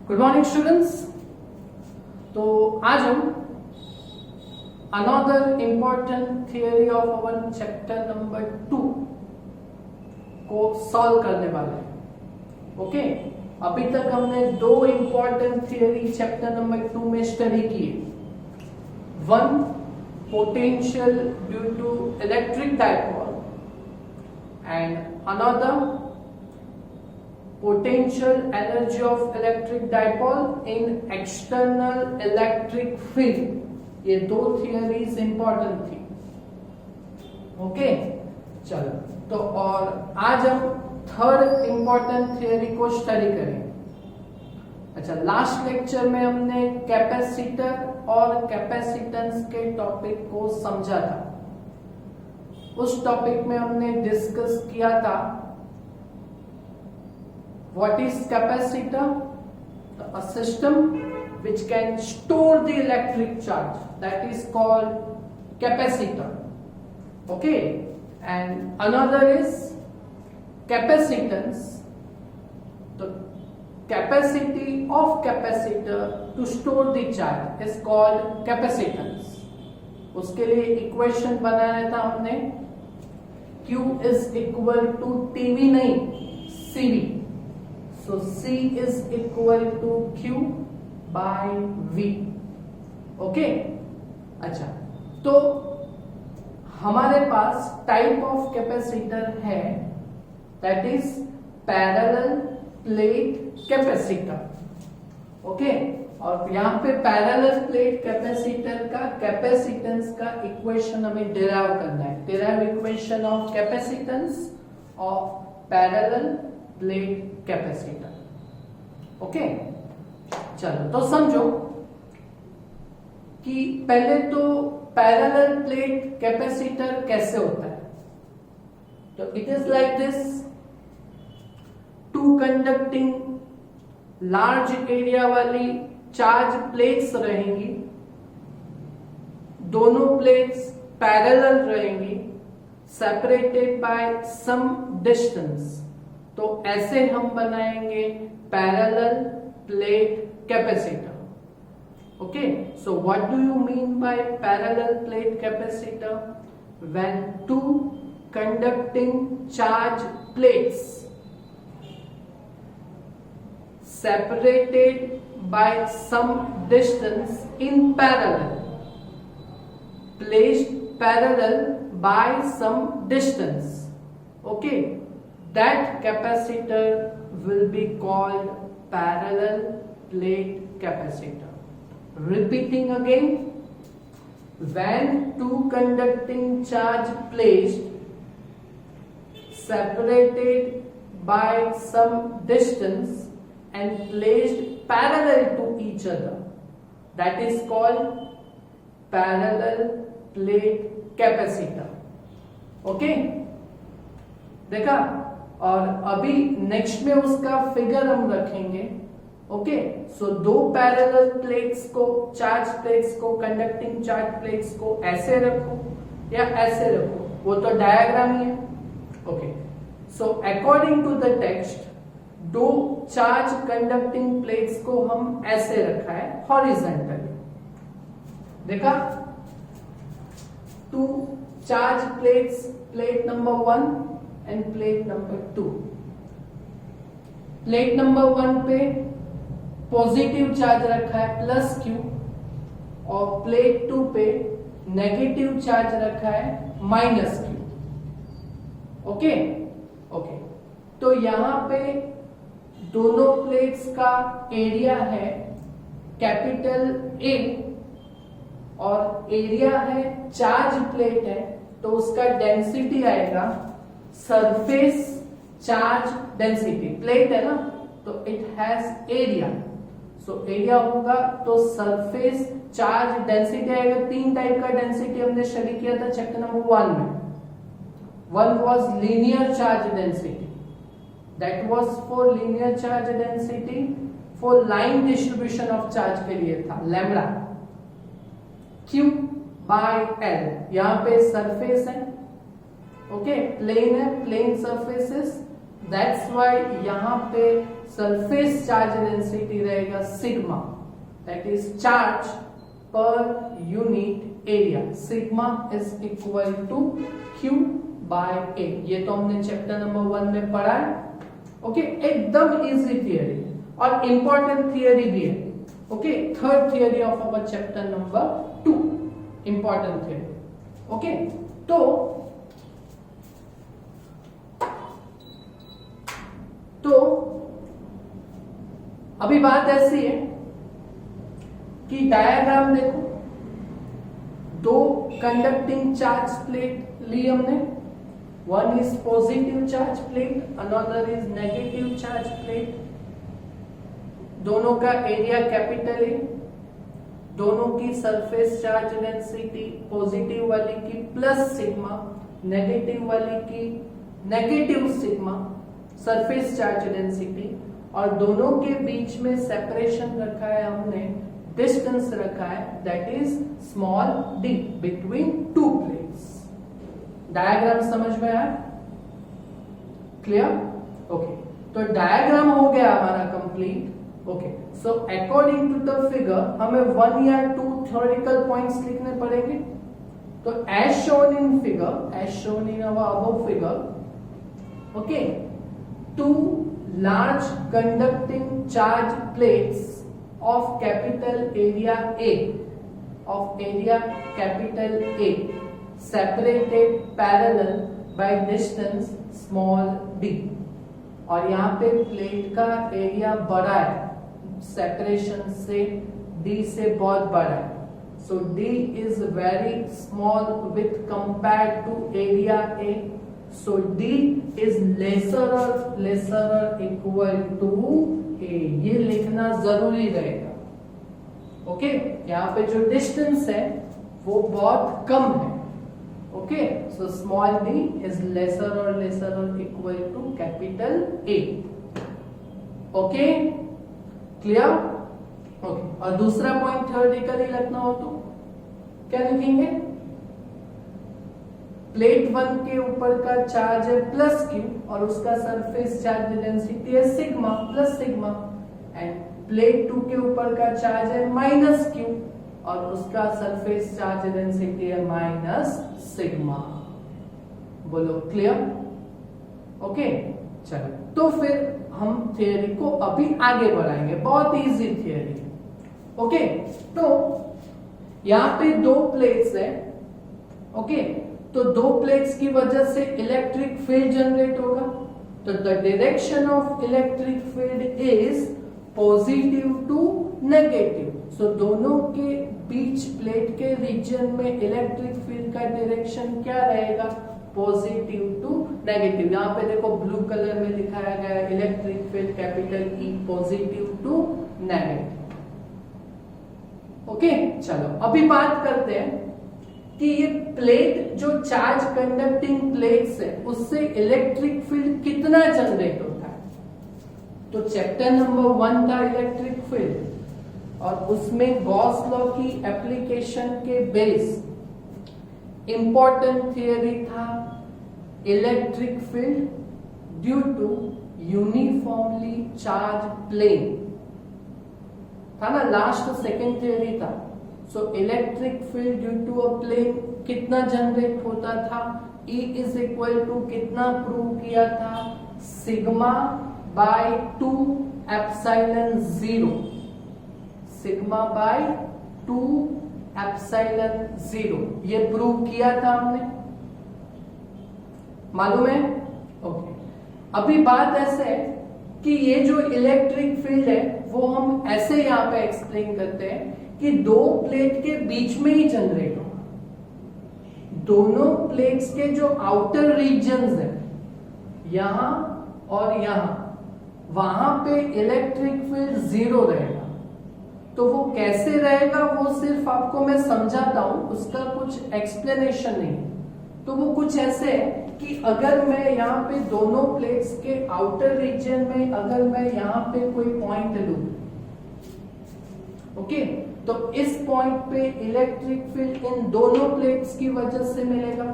Good morning students. तो आज हम another important theory of our chapter number 2 को सॉल्व करने वाले हैं। ओके, अभी तक हमने दो इंपॉर्टेंट थियरी चैप्टर नंबर 2 में स्टडी किए। One, potential due to electric dipole, and another potential energy of electric dipole in external electric field। ये दो थियरीज इंपॉर्टेंट थी। ओके, चलो तो और आज हम थर्ड इंपॉर्टेंट थियरी को स्टडी करेंगे। अच्छा, लास्ट लेक्चर में हमने कैपेसिटर और कैपेसिटेंस के टॉपिक को समझा था। उस टॉपिक में हमने डिस्कस किया था what is capacitor? A system which can store the electric charge, that is called capacitor. Okay, and another is capacitance. The capacity of capacitor to store the charge is called capacitance. उसके लिए equation बनाया था हमने, Q is equal to TV नहीं, CV. So C is equal to Q by V. Okay, अच्छा, तो हमारे पास type of capacitor है, that is parallel plate capacitor. Okay, और यहाँ पे पैरेलल प्लेट कैपेसिटर का कैपेसिटेंस का इक्वेशन हमें डिराइव करना है। Derive equation of capacitance of parallel plate capacitor. Okay, चलो तो समझो कि पहले तो पैरेलल प्लेट कैपेसिटर कैसे होता है। तो it is like this, two conducting large area वाली चार्ज प्लेट्स रहेंगी, दोनों प्लेट्स पैरेलल रहेंगी, सेपरेटेड बाय सम डिस्टेंस। तो ऐसे हम बनाएंगे parallel plate capacitor. Okay, so what do you mean by parallel plate capacitor? When two conducting charge plates separated by some distance in parallel, placed parallel by some distance, okay, that capacitor will be called parallel plate capacitor. Repeating again, when two conducting charge placed separated by some distance and placed parallel to each other, that is called parallel plate capacitor. Okay, देखा? और अभी next में उसका figure हम रखेंगे। Okay, सो दो parallel plates को, charge plates को, कंडक्टिंग चार्ज प्लेट्स को ऐसे रखो या ऐसे रखो, वो तो डायग्राम ही है। Okay, so according to the text, दो चार्ज कंडक्टिंग प्लेट्स को हम ऐसे रखा है हॉरिजॉन्टली। देखा? Two charge plates, plate number 1 and plate number 2। Plate number 1 पे पॉजिटिव चार्ज रखा है प्लस Q, और प्लेट 2 पे नेगेटिव चार्ज रखा है माइनस Q। ओके, ओके, तो यहां पे दोनों प्लेट्स का एरिया है कैपिटल A, और एरिया है, चार्ज प्लेट है, तो उसका डेंसिटी आएगा सरफेस चार्ज डेंसिटी। प्लेट है ना, तो it has area, so area होगा तो सरफेस चार्ज डेंसिटी आएगा। तीन टाइप का डेंसिटी हमने स्टडी किया था चैप्टर नंबर 1 में। One was linear charge density, that was for linear charge density for line distribution of charge के लिए था, लैम्डा Q बाय L। यहां पे सरफेस है, ओके, प्लेन है, प्लेन सरफेसेस, दैट्स व्हाई यहां पे सरफेस चार्ज डेंसिटी रहेगा sigma, that is charge per unit area. Sigma is equal to Q by A. ये तो हमने चैप्टर नंबर 1 में पढ़ा है. ओके, एकदम इजी थियरी और इंपॉर्टेंट थियरी भी है. Okay, third theory of our chapter number 2, important theory. Okay, तो अभी बात ऐसी है कि डायग्राम देखो, दो कंडक्टिंग चार्ज प्लेट ली हमने. One is positive charge plate, another is negative charge plate. दोनों का एरिया कैपिटल है. दोनों की सरफेस चार्ज डेंसिटी पॉजिटिव वाली की प्लस सिग्मा, नेगेटिव वाली की negative sigma surface charge density. और दोनों के बीच में सेपरेशन रखा है हमने, डिस्टेंस रखा है, that is small D between two plates. Diagram समझ में आया? क्लियर? ओके, तो डायग्राम हो गया हमारा complete. Okay, so according to the figure हमें 1 या 2 थ्योरेटिकल पॉइंट्स लिखने पड़ेंगे. तो as shown in figure, as shown in our above figure, okay, 2 large conducting charge plates of capital area A, of area capital A, separated parallel by distance small d. और यहाँ पे plate का area बड़ा है, separation से d से बहुत बड़ा है. So d is very small with compared to area A. So D is lesser or equal to A. ये लिखना जरूरी रहेगा. ओके, यहाँ पे जो डिस्टेंस है वो बहुत कम है. Okay, so small d is lesser और equal to capital A. Okay, clear? Okay, और दूसरा पॉइंट थ्योरेटिकली लिखना हो तो क्या लिखेंगे? प्लेट 1 के ऊपर का चार्ज है प्लस क्यू और उसका सरफेस चार्ज डेंसिटी है sigma plus sigma. End plate 2 के ऊपर का चार्ज है माइनस क्यू और उसका सरफेस चार्ज डेंसिटी है माइनस सिग्मा. बोलो क्लियर? ओके, चलो तो फिर हम थियरी को अभी आगे बढ़ाएंगे. बहुत इजी थियरी. ओके, तो यहां पे 2 प्लेट्स है. ओके, तो 2 प्लेट्स की वजह से इलेक्ट्रिक फील्ड जनरेट होगा. तो the direction of electric field is positive to negative. So दोनों के बीच प्लेट के रीजन में इलेक्ट्रिक फील्ड का डायरेक्शन क्या रहेगा? Positive to negative. यहाँ पे देखो ब्लू कलर में दिखाया गया है electric field capital E positive to negative. Okay, चलो अभी बात करते हैं कि ये प्लेट जो चार्ज कंडक्टिंग प्लेट्स है उससे इलेक्ट्रिक फील्ड कितना जनरेट होता है. तो चैप्टर नंबर 1 था इलेक्ट्रिक फील्ड और उसमें गॉस लॉ की एप्लीकेशन के बेस इंपॉर्टेंट थियरी था electric field due to uniformly charge plane था ना. लास्ट सेकेंड थियरी था. So electric field due to a plane कितना जनरेट होता था? E इज इक्वल टू कितना प्रूव किया था? Sigma by 2 epsilon 0. Sigma by 2 epsilon 0 ये प्रूव किया था हमने, मालूम है? ओके, अभी बात ऐसे है कि ये जो इलेक्ट्रिक फील्ड है वो हम ऐसे यहां पे एक्सप्लेन करते हैं कि 2 प्लेट के बीच में ही जनरेट होगा. दोनों प्लेट्स के जो आउटर रीजन्स है यहां और यहां, वहां पे इलेक्ट्रिक फील्ड 0 रहेगा. तो वो कैसे रहेगा वो सिर्फ आपको मैं समझाता हूं, उसका कुछ एक्सप्लेनेशन नहीं. तो वो कुछ ऐसे है कि अगर मैं यहाँ पे दोनों प्लेट्स के आउटर रीजन में अगर मैं यहाँ पे कोई पॉइंट लूं, ओके, तो इस पॉइंट पे इलेक्ट्रिक फील्ड इन दोनों प्लेट्स की वजह से मिलेगा.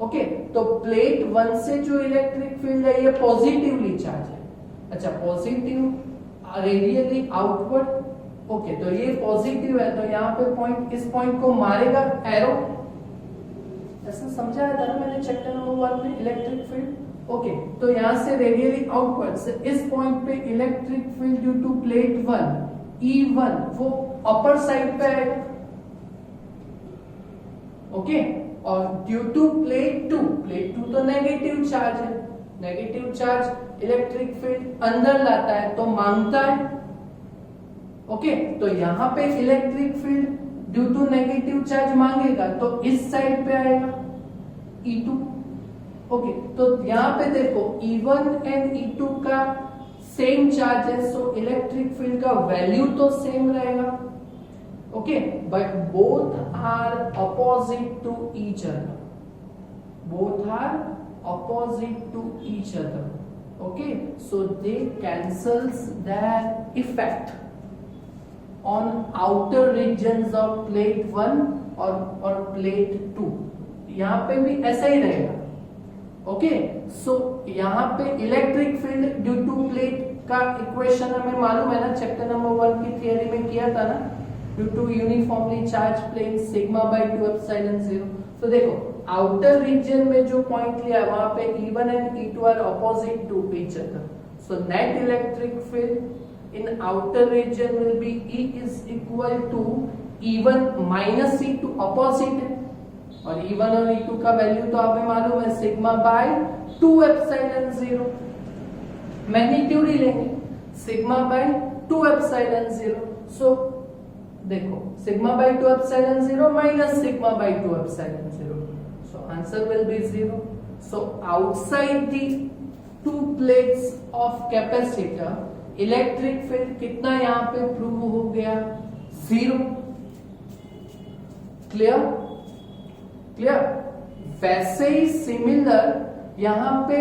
ओके, तो प्लेट 1 से जो इलेक्ट्रिक फील्ड है ये पॉजिटिवली चार्ज है अच्छा पॉजिटिव रेडियली आउटवर्ड, ओके तो ये पॉजिटिव है तो यहाँ पे पॉइंट, इस पॉइंट को मारेगा एरो, ऐसा समझाया था ना मैंने चैप्टर नंबर 1 में इलेक्ट्रिक फील्ड। ओके तो यहां से रेडियली आउटवर्ड से इस पॉइंट पे electric field due to plate 1 E1 वो अपर साइड पे आएगा, ओके और ड्यू टू प्लेट 2 तो नेगेटिव चार्ज है, नेगेटिव चार्ज इलेक्ट्रिक फील्ड अंदर लाता है तो मांगता है, ओके तो यहां पे electric field due to negative charge मांगेगा तो इस साइड पे आएगा E2, ओके तो यहां पे देखो E1 एंड E2 का सेम चार्ज है सो इलेक्ट्रिक फील्ड का वैल्यू तो सेम रहेगा, okay but both are opposite to each other, both are opposite to each other, okay so they cancels their effect on outer regions of plate 1 or plate 2, यहां पे भी ऐसा ही रहेगा, okay so यहां पे electric field due to plate का equation हमें मालूम है ना, चैप्टर नंबर 1 की थियरी में किया था ना, due to uniformly charge plane sigma by 2 epsilon 0। तो देखो आउटर रीजन में जो पॉइंट लिया वहां पे E1 and E2 are opposite to each other, so net electric field in outer region will be E is equal to E1 minus E2, opposite है और E1 और E2 का वैल्यू तो हमें मालूम है सिग्मा बाय 2 एप्सिलॉन 0, मैग्नीट्यूड ही लेंगे sigma by 2 epsilon 0, सो देखो sigma by 2 epsilon 0 minus sigma by 2 epsilon 0, so answer will be 0, so outside the two plates of capacitor electric field कितना यहाँ पे प्रूव हो गया 0, क्लियर क्लियर। वैसे ही सिमिलर यहाँ पे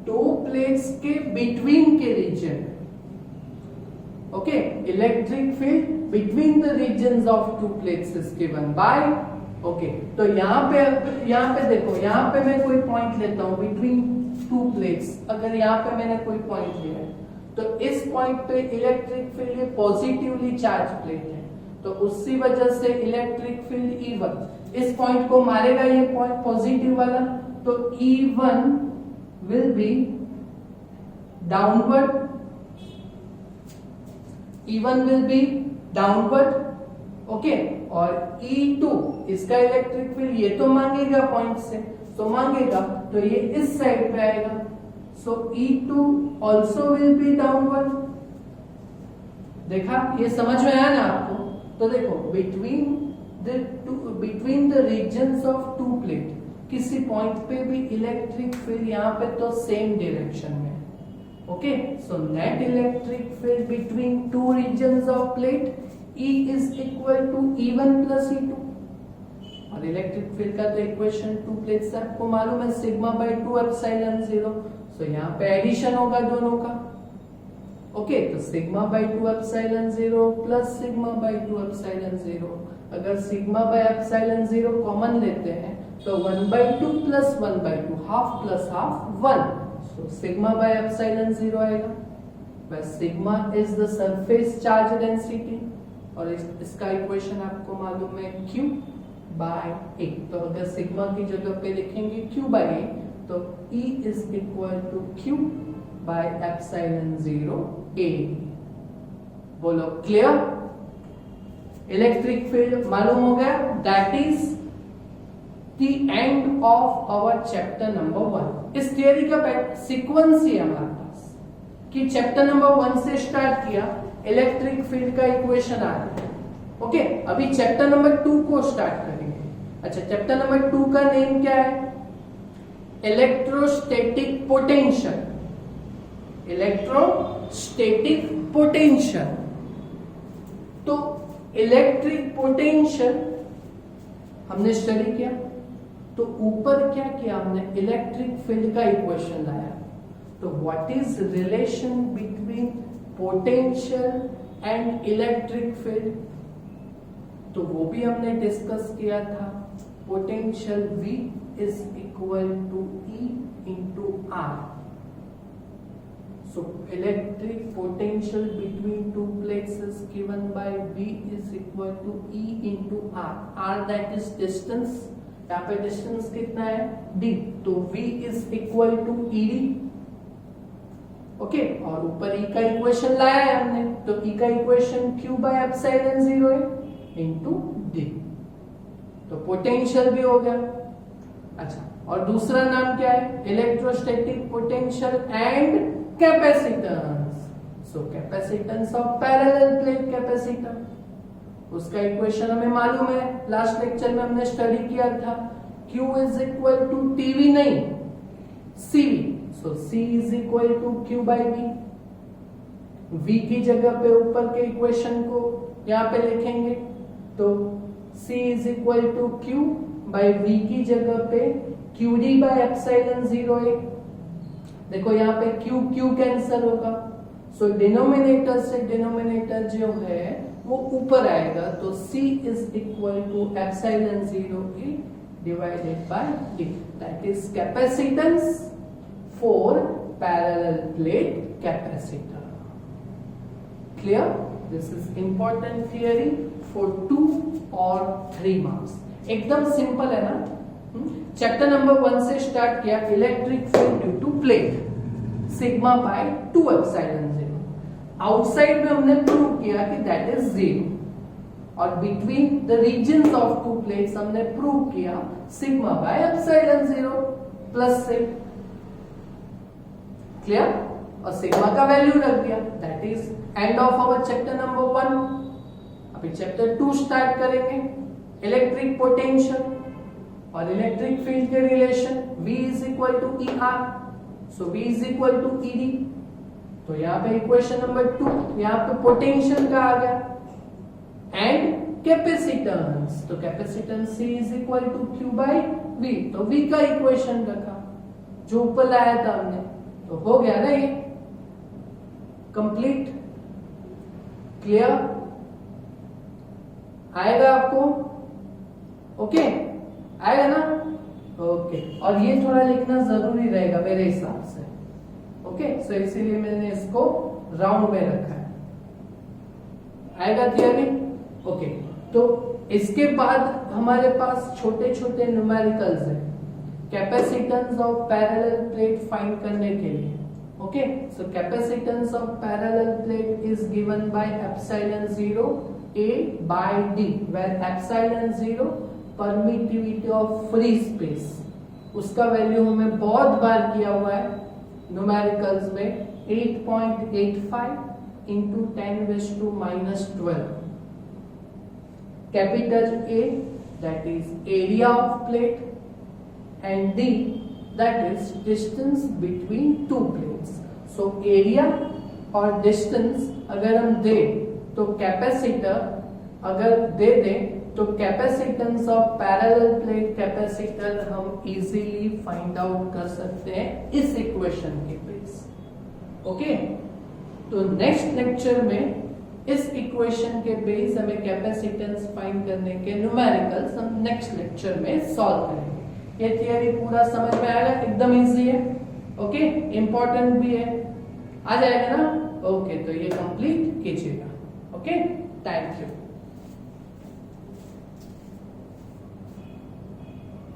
दो प्लेट्स के बिटवीन के region, okay electric field between the regions of two plates is given by, okay तो यहाँ पे देखो यहाँ पे मैं कोई पॉइंट लेता हूं बिटवीन टू प्लेट्स, अगर यहाँ पे मैंने कोई पॉइंट लिया है तो इस पॉइंट पे electric field positively charge plate है तो उसी वजह से इलेक्ट्रिक फील्ड E1 इस पॉइंट को मारेगा, ये पॉइंट पॉजिटिव वाला, तो E1 will be downward, E1 will be downward, okay और E2 इसका इलेक्ट्रिक फील्ड ये तो मांगेगा पॉइंट से, तो मांगेगा तो ये इस साइड पे आएगा, so E2 also will be downward. देखा ये समझ में आया ना आपको, तो देखो between the regions of two plate किसी पॉइंट पे भी इलेक्ट्रिक फील्ड यहाँ पे तो सेम डायरेक्शन में, okay so net electric field between two regions of plate E is equal to E1 plus E2 और इलेक्ट्रिक फील्ड का तो इक्वेशन टू प्लेट से आपको मालूम है सिग्मा बाय 2 एप्सिलॉन 0, सो यहाँ पे एडिशन होगा दोनों का, ओके तो sigma by 2 epsilon 0 plus sigma by 2 epsilon 0, अगर सिग्मा बाय एप्सिलॉन 0 कॉमन लेते हैं तो 1/2 plus 1/2 half plus half 1, so sigma by epsilon 0 आएगा, वह sigma is the surface charge density और इसका इक्वेशन आपको मालूम है Q बाय A, तो अगर सिग्मा की जगह पे लिखेंगे Q बाय A तो E is equal to Q by epsilon 0 A, बोलो क्लियर, इलेक्ट्रिक फील्ड मालूम हो गया, that is the end of our chapter number 1। इस थियरी का सीक्वेंस ही हमारे पास कि चैप्टर नंबर 1 से स्टार्ट किया, इलेक्ट्रिक फील्ड का इक्वेशन आ गया, ओके अभी चैप्टर नंबर 2 को स्टार्ट करेंगे। अच्छा चैप्टर नंबर 2 का नेम क्या है, इलेक्ट्रोस्टैटिक पोटेंशियल, इलेक्ट्रोस्टैटिक पोटेंशियल। तो इलेक्ट्रिक पोटेंशियल हमने स्टडी किया, तो ऊपर क्या किया हमने, इलेक्ट्रिक फील्ड का इक्वेशन लाया, तो what is relation between potential and electric field, तो वो भी हमने डिस्कस किया था, potential V is equal to E into R, So electric potential between two plates is given by V is equal to E into R. R that is distance. यहाँ पे distance कितना है? D. तो V is equal to ED. Okay, और ऊपर E का equation लाया है हमने, तो E का इक्वेशन Q by epsilon 0 है into D. तो पोटेंशियल भी हो गया. अच्छा, और दूसरा नाम क्या है? Electrostatic potential and capacitance. So capacitance of parallel plate capacitor, उसका इक्वेशन हमें मालूम है, लास्ट लेक्चर में हमने स्टडी किया था. Q is equal to TV नहीं, CV. So C is equal to Q by V. V की जगह पे ऊपर के इक्वेशन को यहाँ पे लिखेंगे, तो C is equal to Q by V की जगह पे QD by epsilon 0 है. देखो यहाँ पे Q Q कैंसल होगा, सो डिनोमिनेटर से डिनोमिनेटर जो है वो ऊपर आएगा, तो C is equal to epsilon 0 E divided by D. That is capacitance for parallel plate capacitor. Clear? This is important theory for 2 or 3 marks. एकदम सिंपल है ना. चैप्टर नंबर 1 से स्टार्ट किया, electric field due to plate sigma by 2 epsilon 0. Outside में हमने prove किया कि that is 0, और between the regions of two plates हमने प्रूव किया सिग्मा बाय एप्सिलॉन 0 प्लस से. क्लियर? और सिग्मा का वैल्यू रख दिया. That is end of our chapter number 1. अभी चैप्टर 2 स्टार्ट करेंगे. इलेक्ट्रिक पोटेंशियल और इलेक्ट्रिक फील्ड के relation, V is equal to ER, so V is equal to ED. तो यहाँ पे इक्वेशन नंबर 2, यहाँ पे पोटेंशियल का आ गया, एंड कैपेसिटेंस, तो capacitance C is equal to Q by V. तो V का इक्वेशन रखा जो ऊपर लाया था हमने, तो हो गया ना ये कंप्लीट. क्लियर? आएगा आपको? ओके, आएगा ना? ओके, और ये थोड़ा लिखना जरूरी रहेगा मेरे हिसाब से. ओके, सो इसीलिए मैंने इसको राउंड में रखा है. आएगा थियरी? ओके, तो इसके बाद हमारे पास छोटे छोटे न्यूमेरिकल्स हैं capacitance of parallel plate find करने के लिए. Okay, so capacitance of parallel plate is given bye epsilon 0 A by D, where epsilon 0 permittivity of free space, उसका वैल्यू हमें बहुत बार किया हुआ है न्यूमेरिकल्स में, 8.85 into 10⁻⁻12. Capital A that is area of plate and D that is distance between two plates. So area और distance अगर हम दें तो कैपेसिटर अगर दे दें तो capacitance of parallel plate capacitor हम इजीली फाइंड आउट कर सकते हैं इस इक्वेशन के बेस. ओके, तो नेक्स्ट लेक्चर में इस इक्वेशन के बेस हमें कैपेसिटेंस फाइंड करने के न्यूमेरिकल्स हम नेक्स्ट लेक्चर में सॉल्व करेंगे. ये थियरी पूरा समझ में आएगा, एकदम इजी है. ओके, इंपॉर्टेंट भी है, आ जाएगा ना. ओके, तो ये कंप्लीट कीजिएगा. Okay, thank you.